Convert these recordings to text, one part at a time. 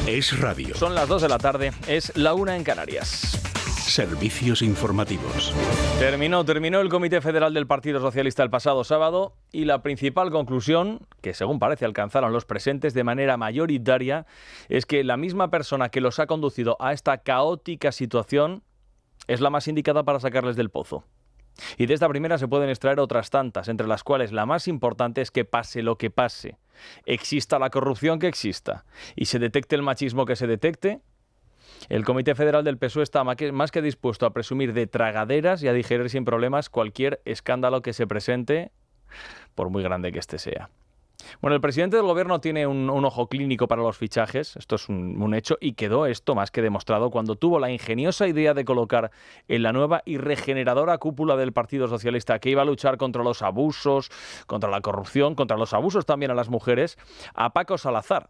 Es radio. Son las 2 de la tarde, es la 1 en Canarias. Servicios informativos. Terminó el Comité Federal del Partido Socialista el pasado sábado y la principal conclusión, que según parece alcanzaron los presentes de manera mayoritaria, es que la misma persona que los ha conducido a esta caótica situación es la más indicada para sacarles del pozo. Y de esta primera se pueden extraer otras tantas, entre las cuales la más importante es que pase lo que pase, exista la corrupción que exista y se detecte el machismo que se detecte, el Comité Federal del PSOE está más que dispuesto a presumir de tragaderas y a digerir sin problemas cualquier escándalo que se presente, por muy grande que éste sea. Bueno, el presidente del gobierno tiene un ojo clínico para los fichajes, esto es un hecho, y quedó esto más que demostrado cuando tuvo la ingeniosa idea de colocar en la nueva y regeneradora cúpula del Partido Socialista, que iba a luchar contra los abusos, contra la corrupción, contra los abusos también a las mujeres, a Paco Salazar,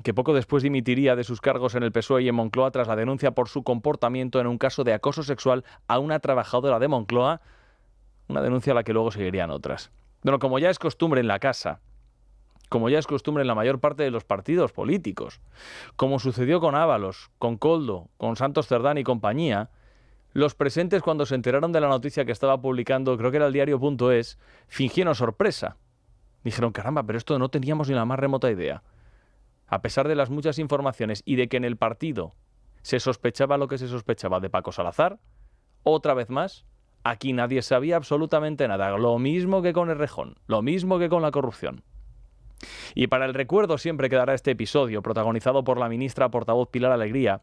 que poco después dimitiría de sus cargos en el PSOE y en Moncloa tras la denuncia por su comportamiento en un caso de acoso sexual a una trabajadora de Moncloa, una denuncia a la que luego seguirían otras. Bueno, como ya es costumbre en la casa, como ya es costumbre en la mayor parte de los partidos políticos, como sucedió con Ábalos, con Koldo, con Santos Cerdán y compañía, los presentes cuando se enteraron de la noticia que estaba publicando, creo que era el diario.es, fingieron sorpresa. Dijeron, caramba, pero esto no teníamos ni la más remota idea. A pesar de las muchas informaciones y de que en el partido se sospechaba lo que se sospechaba de Paco Salazar, otra vez más, aquí nadie sabía absolutamente nada. Lo mismo que con Errejón, lo mismo que con la corrupción. Y para el recuerdo siempre quedará este episodio, protagonizado por la ministra portavoz Pilar Alegría,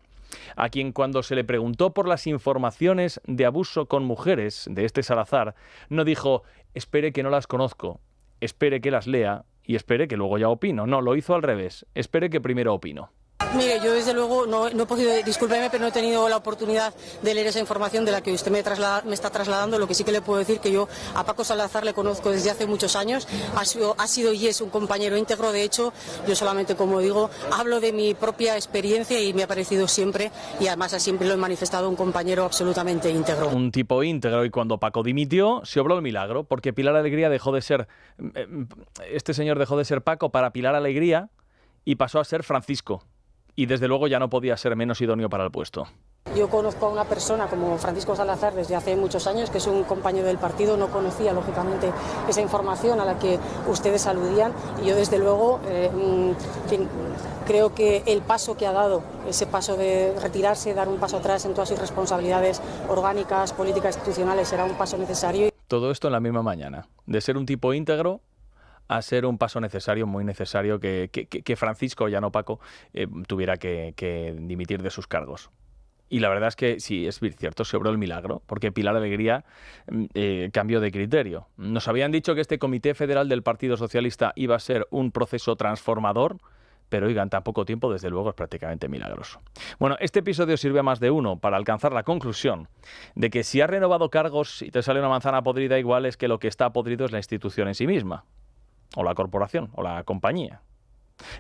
a quien cuando se le preguntó por las informaciones de abuso con mujeres de este Salazar, no dijo, espere que no las conozco, espere que las lea y espere que luego ya opino. No, lo hizo al revés, espere que primero opino. Mire, yo desde luego no he podido, discúlpeme, pero no he tenido la oportunidad de leer esa información de la que usted me está trasladando. Lo que sí que le puedo decir que yo a Paco Salazar le conozco desde hace muchos años, ha sido y es un compañero íntegro. De hecho, yo solamente, como digo, hablo de mi propia experiencia y me ha parecido siempre, y además siempre lo he manifestado, un compañero absolutamente íntegro. Un tipo íntegro, y cuando Paco dimitió se obró el milagro, porque Pilar Alegría este señor dejó de ser Paco para Pilar Alegría y pasó a ser Francisco. Y desde luego ya no podía ser menos idóneo para el puesto. Yo conozco a una persona como Francisco Salazar desde hace muchos años, que es un compañero del partido, no conocía lógicamente esa información a la que ustedes aludían, y yo desde luego creo que el paso que ha dado, ese paso de retirarse, dar un paso atrás en todas sus responsabilidades orgánicas, políticas, institucionales, será un paso necesario. Todo esto en la misma mañana, de ser un tipo íntegro a ser un paso necesario, muy necesario, que Francisco, ya no Paco, tuviera que dimitir de sus cargos. Y la verdad es que sí, es bien cierto, se obró el milagro, porque Pilar Alegría cambió de criterio. Nos habían dicho que este Comité Federal del Partido Socialista iba a ser un proceso transformador, pero oigan, tan poco tiempo, desde luego, es prácticamente milagroso. Bueno, este episodio sirve a más de uno para alcanzar la conclusión de que si has renovado cargos y te sale una manzana podrida, igual es que lo que está podrido es la institución en sí misma, o la corporación, o la compañía.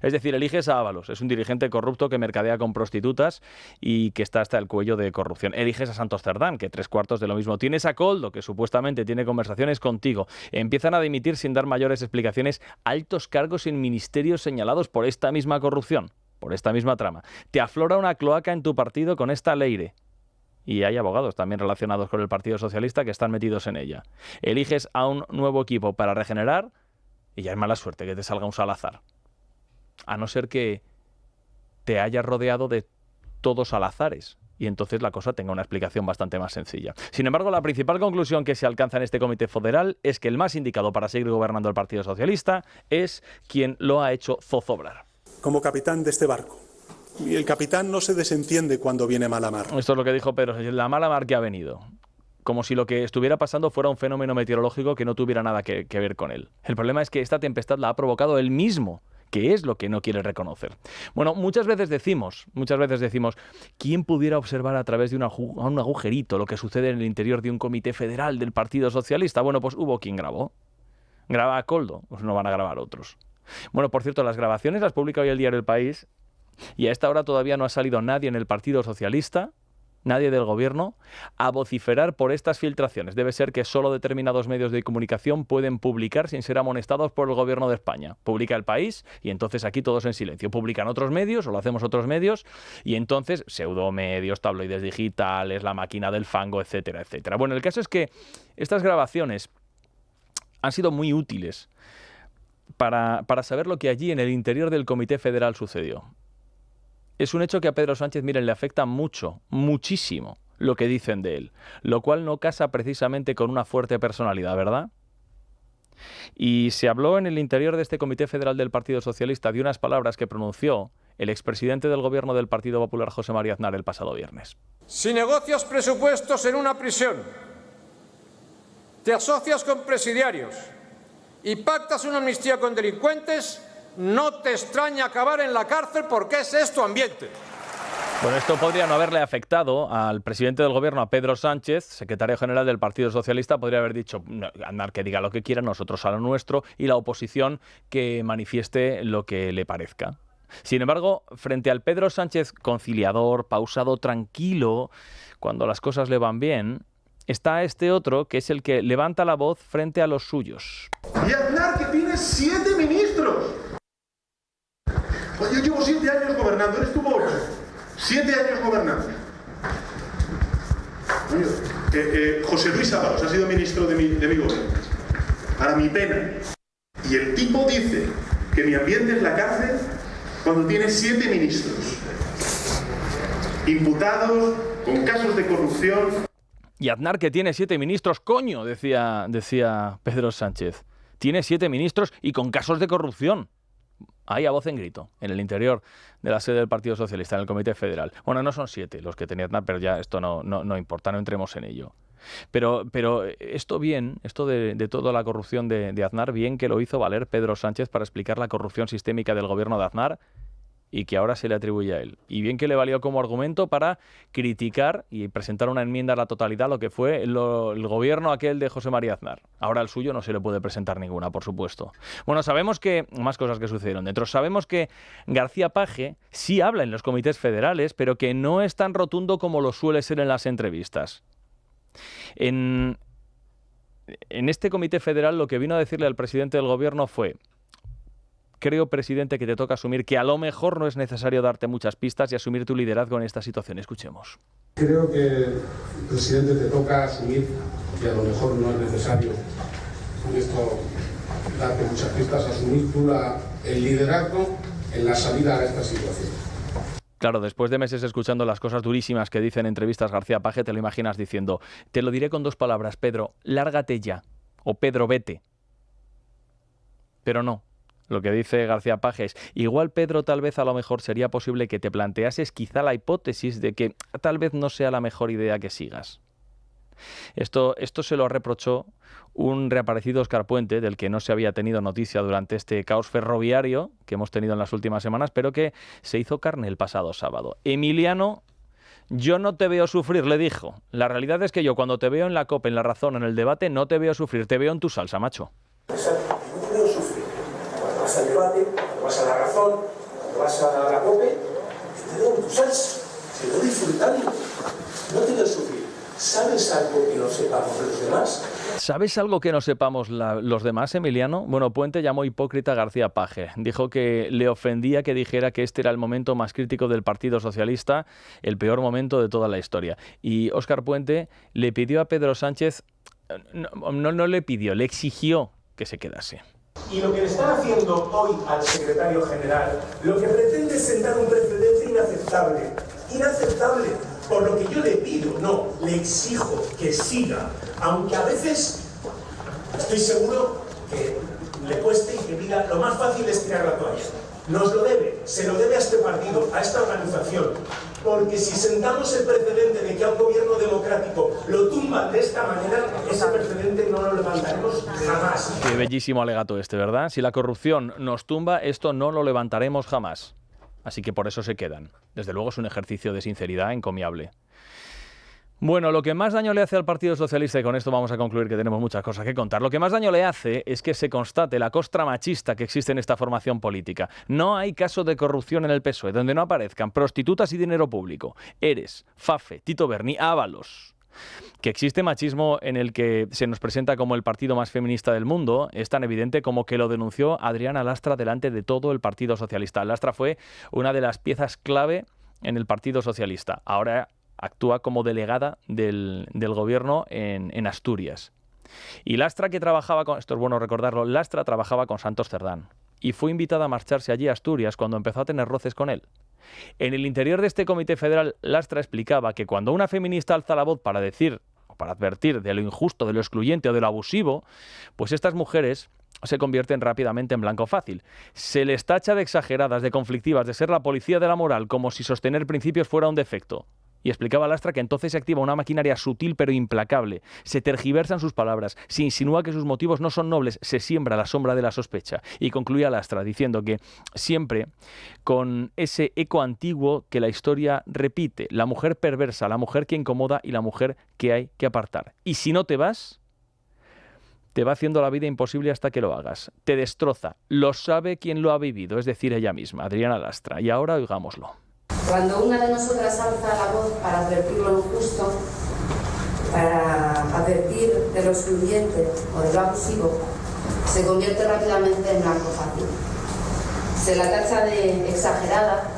Es decir, eliges a Ábalos, es un dirigente corrupto que mercadea con prostitutas y que está hasta el cuello de corrupción. Eliges a Santos Cerdán, que 3/4 de lo mismo. Tienes a Koldo, que supuestamente tiene conversaciones contigo. Empiezan a dimitir sin dar mayores explicaciones altos cargos en ministerios señalados por esta misma corrupción, por esta misma trama. Te aflora una cloaca en tu partido con esta Leire. Y hay abogados también relacionados con el Partido Socialista que están metidos en ella. Eliges a un nuevo equipo para regenerar y ya es mala suerte que te salga un Salazar. A no ser que te hayas rodeado de todos Salazares y entonces la cosa tenga una explicación bastante más sencilla. Sin embargo, la principal conclusión que se alcanza en este Comité Federal es que el más indicado para seguir gobernando el Partido Socialista es quien lo ha hecho zozobrar. Como capitán de este barco. Y el capitán no se desentiende cuando viene mala mar. Esto es lo que dijo Pedro, la mala mar que ha venido. Como si lo que estuviera pasando fuera un fenómeno meteorológico que no tuviera nada que ver con él. El problema es que esta tempestad la ha provocado él mismo, que es lo que no quiere reconocer. Bueno, muchas veces decimos, ¿quién pudiera observar a través de un agujerito lo que sucede en el interior de un comité federal del Partido Socialista? Bueno, pues hubo quien grabó. Graba a Koldo, pues no van a grabar otros. Bueno, por cierto, las grabaciones las publica hoy el diario El País y a esta hora todavía no ha salido nadie en el Partido Socialista nadie del gobierno, a vociferar por estas filtraciones. Debe ser que solo determinados medios de comunicación pueden publicar sin ser amonestados por el gobierno de España. Publica El País y entonces aquí todos en silencio. Publican otros medios o lo hacemos otros medios y entonces pseudomedios, tabloides digitales, la máquina del fango, etcétera, etcétera. Bueno, el caso es que estas grabaciones han sido muy útiles para saber lo que allí en el interior del Comité Federal sucedió. Es un hecho que a Pedro Sánchez, miren, le afecta mucho, muchísimo lo que dicen de él, lo cual no casa precisamente con una fuerte personalidad, ¿verdad? Y se habló en el interior de este Comité Federal del Partido Socialista de unas palabras que pronunció el expresidente del Gobierno del Partido Popular, José María Aznar, el pasado viernes. Si negocias presupuestos en una prisión, te asocias con presidiarios y pactas una amnistía con delincuentes, no te extraña acabar en la cárcel porque ese es tu ambiente. Bueno, esto podría no haberle afectado al presidente del gobierno, a Pedro Sánchez, secretario general del Partido Socialista. Podría haber dicho, Aznar que diga lo que quiera, nosotros a lo nuestro, y la oposición que manifieste lo que le parezca. Sin embargo, frente al Pedro Sánchez conciliador, pausado, tranquilo, cuando las cosas le van bien, está este otro que es el que levanta la voz frente a los suyos. Y Aznar que tiene 7 ministros. Pues yo llevo 7 años gobernando, él estuvo 8. 7 años gobernando. José Luis Ábalos ha sido ministro de mi gobierno. Para mi pena. Y el tipo dice que mi ambiente es la cárcel cuando tiene 7 ministros. Imputados con casos de corrupción. Y Aznar que tiene 7 ministros, coño, decía Pedro Sánchez. Tiene 7 ministros y con casos de corrupción. Ahí a voz en grito, en el interior de la sede del Partido Socialista, en el Comité Federal. Bueno, no son 7 los que tenía Aznar, pero ya esto no importa, no entremos en ello. Pero esto de toda la corrupción de Aznar, bien que lo hizo valer Pedro Sánchez para explicar la corrupción sistémica del gobierno de Aznar y que ahora se le atribuye a él. Y bien que le valió como argumento para criticar y presentar una enmienda a la totalidad lo que fue el gobierno aquel de José María Aznar. Ahora al suyo no se le puede presentar ninguna, por supuesto. Bueno, sabemos que, más cosas que sucedieron dentro, sabemos que García Page sí habla en los comités federales, pero que no es tan rotundo como lo suele ser en las entrevistas. En este comité federal lo que vino a decirle al presidente del gobierno fue: creo, presidente, que te toca asumir que a lo mejor no es necesario darte muchas pistas y asumir tu liderazgo en esta situación. Escuchemos. Creo que, presidente, te toca asumir que a lo mejor no es necesario con esto darte muchas pistas, asumir tú el liderazgo en la salida a esta situación. Claro, después de meses escuchando las cosas durísimas que dice en entrevistas García Page, te lo imaginas diciendo: te lo diré con 2 palabras, Pedro, lárgate ya, o Pedro, vete. Pero no. Lo que dice García Page es: igual, Pedro, tal vez a lo mejor sería posible que te planteases quizá la hipótesis de que tal vez no sea la mejor idea que sigas. Esto se lo reprochó un reaparecido Óscar Puente, del que no se había tenido noticia durante este caos ferroviario que hemos tenido en las últimas semanas, pero que se hizo carne el pasado sábado. Emiliano, yo no te veo sufrir, le dijo. La realidad es que yo cuando te veo en la COPE, en La Razón, en el debate, no te veo sufrir, te veo en tu salsa, macho. Exacto, no te veo sufrir. Cuando vas al debate, cuando vas a La Razón, cuando vas a la COPE, te veo en tu salsa, te veo disfrutando, no te veo sufrir. ¿Sabes algo que no sepamos de los demás? ¿Sabes algo que no sepamos los demás, Emiliano? Bueno, Puente llamó hipócrita a García Page. Dijo que le ofendía que dijera que este era el momento más crítico del Partido Socialista, el peor momento de toda la historia. Y Óscar Puente le pidió a Pedro Sánchez, no le pidió, le exigió que se quedase. Y lo que le están haciendo hoy al secretario general, lo que pretende es sentar un precedente inaceptable. Inaceptable. Por lo que yo le pido, no, le exijo que siga, aunque a veces estoy seguro que le cueste y que diga lo más fácil es tirar la toalla. Nos lo debe, se lo debe a este partido, a esta organización, porque si sentamos el precedente de que a un gobierno democrático lo tumban de esta manera, ese precedente no lo levantaremos jamás. Qué bellísimo alegato este, ¿verdad? Si la corrupción nos tumba, esto no lo levantaremos jamás. Así que por eso se quedan. Desde luego es un ejercicio de sinceridad encomiable. Bueno, lo que más daño le hace al Partido Socialista, y con esto vamos a concluir que tenemos muchas cosas que contar, lo que más daño le hace es que se constate la costra machista que existe en esta formación política. No hay caso de corrupción en el PSOE donde no aparezcan prostitutas y dinero público. Eres, Fafe, Tito Berni, Ábalos. Que existe machismo en el que se nos presenta como el partido más feminista del mundo es tan evidente como que lo denunció Adriana Lastra delante de todo el Partido Socialista. Lastra fue una de las piezas clave en el Partido Socialista. Ahora actúa como delegada del gobierno en Asturias. Y Lastra, que trabajaba con... Esto es bueno recordarlo. Lastra trabajaba con Santos Cerdán y fue invitada a marcharse allí a Asturias cuando empezó a tener roces con él. En el interior de este comité federal, Lastra explicaba que cuando una feminista alza la voz para decir o para advertir de lo injusto, de lo excluyente o de lo abusivo, pues estas mujeres se convierten rápidamente en blanco fácil. Se les tacha de exageradas, de conflictivas, de ser la policía de la moral, como si sostener principios fuera un defecto. Y explicaba Lastra que entonces se activa una maquinaria sutil pero implacable. Se tergiversan sus palabras, se insinúa que sus motivos no son nobles, se siembra la sombra de la sospecha. Y concluía Lastra diciendo que siempre con ese eco antiguo que la historia repite, la mujer perversa, la mujer que incomoda y la mujer que hay que apartar. Y si no te vas, te va haciendo la vida imposible hasta que lo hagas. Te destroza. Lo sabe quien lo ha vivido, es decir, ella misma, Adriana Lastra. Y ahora oigámoslo. Cuando una de nosotras alza la voz para advertir lo injusto, para advertir de lo excluyente o de lo abusivo, se convierte rápidamente en blanco fácil. Se la tacha de exagerada,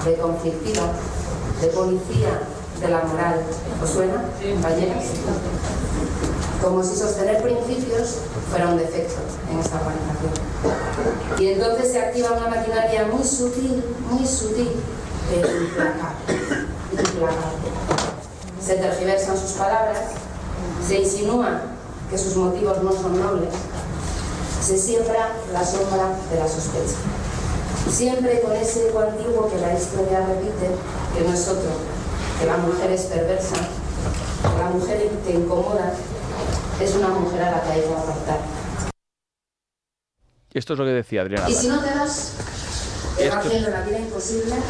de conflictiva, de policía de la moral. ¿Os suena, compañeras? Como si sostener principios fuera un defecto en esta organización. Y entonces se activa una maquinaria muy sutil, pero implacable. Se tergiversan sus palabras, se insinúa que sus motivos no son nobles, se siembra la sombra de la sospecha. Siempre con ese eco antiguo que la historia repite, que no es otro, que la mujer es perversa, que la mujer que incomoda es una mujer a la que hay que apartar. Esto es lo que decía Adriana Lastra. Y si no te das...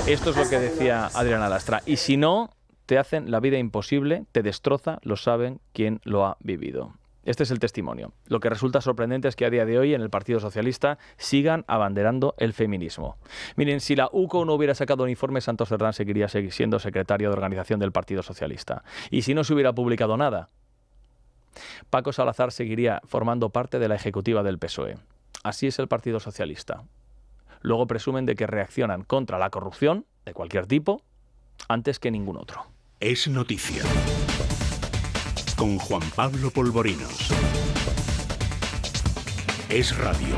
Esto es lo que decía Adriana Lastra. Y si no te hacen la vida imposible, te destroza, lo saben quien lo ha vivido. Este es el testimonio. Lo que resulta sorprendente es que a día de hoy en el Partido Socialista sigan abanderando el feminismo. Miren, si la UCO no hubiera sacado un informe, Santos Cerdán seguiría siendo secretario de organización del Partido Socialista. Y si no se hubiera publicado nada, Paco Salazar seguiría formando parte de la ejecutiva del PSOE. Así es el Partido Socialista. Luego presumen de que reaccionan contra la corrupción, de cualquier tipo, antes que ningún otro. Es noticia. Con Juan Pablo Polvorinos. Es radio.